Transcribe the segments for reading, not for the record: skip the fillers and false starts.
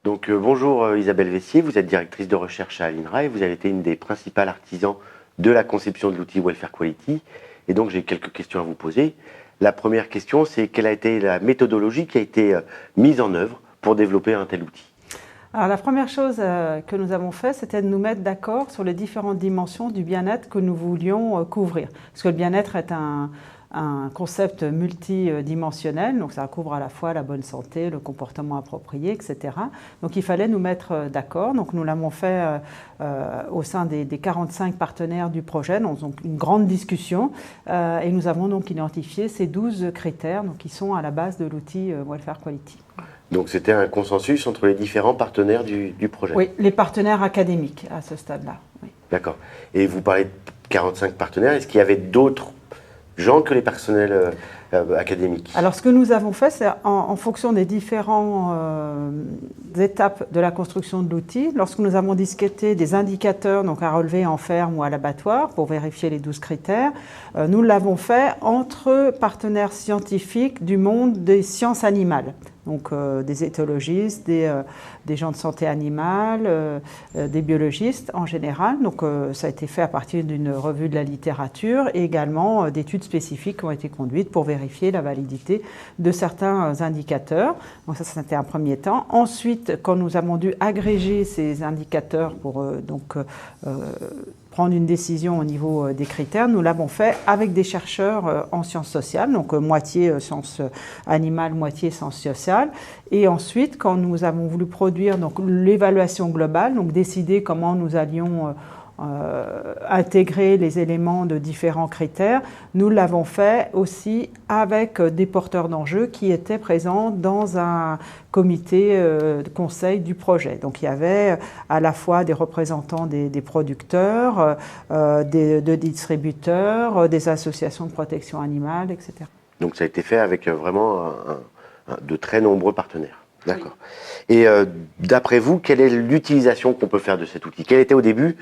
Donc bonjour Isabelle Vessier, vous êtes directrice de recherche à l'INRA et vous avez été une des principales artisans de la conception de l'outil Welfare Quality. Et donc j'ai quelques questions à vous poser. La première question, c'est quelle a été la méthodologie qui a été mise en œuvre pour développer un tel outil? Alors la première chose que nous avons fait, c'était de nous mettre d'accord sur les différentes dimensions du bien-être que nous voulions couvrir. Parce que le bien-être est un concept multidimensionnel, donc ça couvre à la fois la bonne santé, le comportement approprié, etc. Donc il fallait nous mettre d'accord. Donc nous l'avons fait au sein des 45 partenaires du projet, donc une grande discussion, et nous avons donc identifié ces 12 critères donc, qui sont à la base de l'outil Welfare Quality. Donc c'était un consensus entre les différents partenaires du projet? Oui, les partenaires académiques à ce stade-là. Oui. D'accord. Et vous parlez de 45 partenaires, est-ce qu'il y avait d'autres gens que les personnels académiques? Alors ce que nous avons fait, c'est en fonction des différentes étapes de la construction de l'outil, lorsque nous avons discuté des indicateurs donc à relever en ferme ou à l'abattoir pour vérifier les 12 critères, nous l'avons fait entre partenaires scientifiques du monde des sciences animales. Donc des éthologistes, des gens de santé animale, des biologistes en général. Donc ça a été fait à partir d'une revue de la littérature et également d'études spécifiques qui ont été conduites pour vérifier la validité de certains indicateurs. Donc ça, c'était un premier temps. Ensuite, quand nous avons dû agréger ces indicateurs pour prendre une décision au niveau des critères, nous l'avons fait avec des chercheurs en sciences sociales, donc moitié sciences animales, moitié sciences sociales. Et ensuite, quand nous avons voulu produire donc l'évaluation globale, donc décider comment nous allions intégrer les éléments de différents critères, nous l'avons fait aussi avec des porteurs d'enjeux qui étaient présents dans un comité de conseil du projet. Donc il y avait à la fois des représentants des producteurs, de distributeurs, des associations de protection animale, etc. Donc ça a été fait avec vraiment de très nombreux partenaires. D'accord. Oui. Et d'après vous, quelle est l'utilisation qu'on peut faire de cet outil? Quelle était au début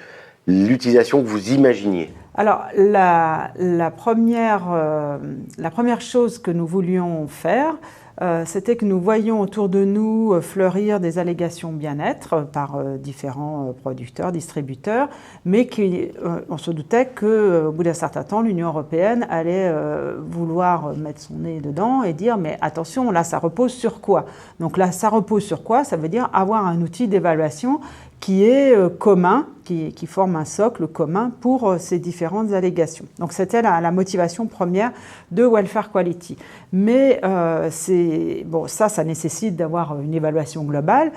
l'utilisation que vous imaginiez? Alors, la première chose que nous voulions faire, c'était que nous voyions autour de nous fleurir des allégations bien-être par différents producteurs, distributeurs, mais on se doutait qu'au bout d'un certain temps, l'Union européenne allait vouloir mettre son nez dedans et dire « mais attention, là, ça repose sur quoi ?» Donc là, ça repose sur quoi? Ça veut dire avoir un outil d'évaluation qui est commun, qui forme un socle commun pour ces différentes allégations. Donc c'était la motivation première de Welfare Quality. Mais ça nécessite d'avoir une évaluation globale,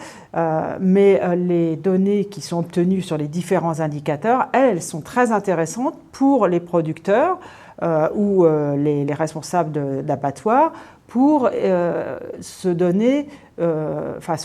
mais les données qui sont obtenues sur les différents indicateurs, elles sont très intéressantes pour les producteurs ou les responsables d'abattoirs pour se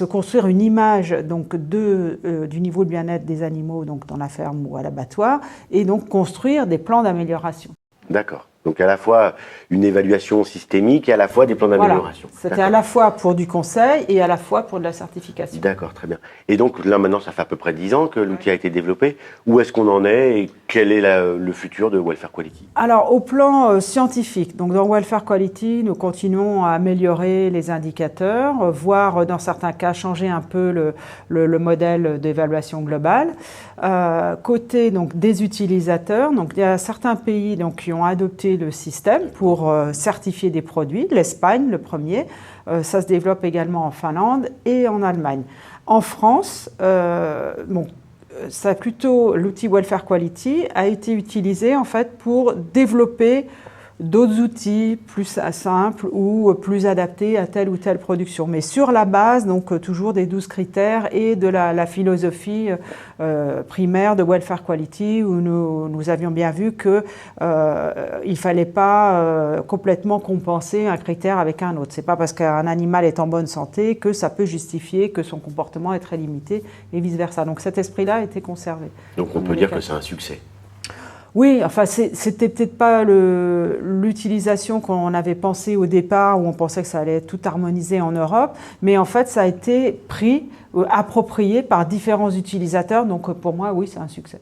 construire une image donc du niveau de bien-être des animaux donc dans la ferme ou à l'abattoir et donc construire des plans d'amélioration. D'accord. Donc à la fois une évaluation systémique et à la fois des plans d'amélioration. Voilà. C'était à la fois pour du conseil et à la fois pour de la certification. D'accord, très bien. Et donc là maintenant, ça fait à peu près 10 ans que l'outil a été développé. Où est-ce qu'on en est et quel est le futur de Welfare Quality? Alors au plan scientifique, donc dans Welfare Quality, nous continuons à améliorer les indicateurs, voire dans certains cas changer un peu le modèle d'évaluation globale. Côté donc des utilisateurs, donc il y a certains pays donc qui ont adopté le système pour certifier des produits, l'Espagne le premier, ça se développe également en Finlande et en Allemagne. En France, l'outil Welfare Quality a été utilisé en fait pour développer d'autres outils plus simples ou plus adaptés à telle ou telle production. Mais sur la base, donc toujours des 12 critères et de la philosophie primaire de Welfare Quality où nous avions bien vu qu'il ne fallait pas complètement compenser un critère avec un autre. Ce n'est pas parce qu'un animal est en bonne santé que ça peut justifier que son comportement est très limité et vice-versa. Donc cet esprit-là a été conservé. Donc on peut dire que c'est un succès. Oui, enfin, c'était peut-être pas l'utilisation qu'on avait pensé au départ, où on pensait que ça allait être tout harmonisé en Europe, mais en fait, ça a été approprié par différents utilisateurs, donc pour moi, oui, c'est un succès.